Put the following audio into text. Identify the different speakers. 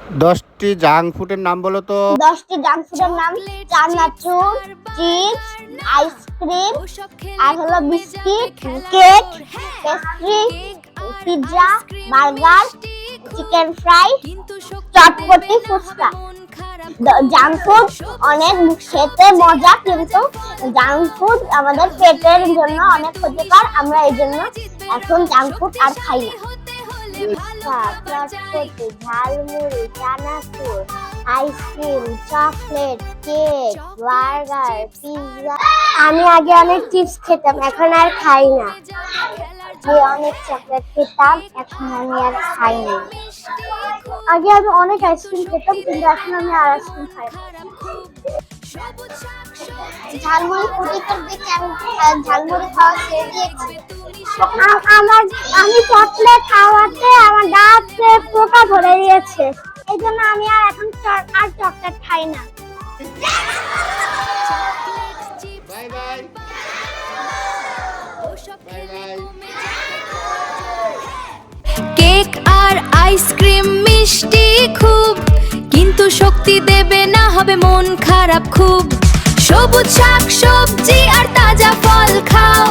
Speaker 1: 10টি জাঙ্ক ফুডের নাম বলো তো।
Speaker 2: 10টি জাঙ্ক ফুডের নাম: চানাচুর, চিপস, আইসক্রিম, আর হলো biscuit, cake, pastry, pizza, burger, chicken fry, chotpoti, fuchka. Junk food অনেক খেতে মজা, কিন্তু জাঙ্ক ফুড আমাদের পেটের জন্য অনেক ক্ষতিকর। আমরা এই জন্য এখন জাঙ্ক ফুড আর খাই না। Chotpoti, jhalmuri, chanachur, ice cream, chocolate, cake, burger, pizza. আমি আগে অনেক চিপস খেতাম, এখন আর খাই না। অনেক চকলেট খেতাম, এখন আমি আর খাই না। আগে আমি অনেক আইসক্রিম খেতাম, কিন্তু এখন আমি আর আইসক্রিম খাই না। ঝালমুড়ি প্রতিটার দিকে আমি ঝালমুড়ি খাওয়া ছেড়ে দিয়েছি। আমি চকলেট খাওয়াতে আমার দাঁতে পোকা ধরে দিয়েছে, এই জন্য আমি আর এখন আর চকলেট খাই না।
Speaker 1: Bye bye.
Speaker 3: কেক আর আইসক্রিম মিষ্টি খুব, কিন্তু শক্তি দেবে না, হবে মন খারাপ খুব। সবুজ শাক সবজি আর তাজা ফল খাও।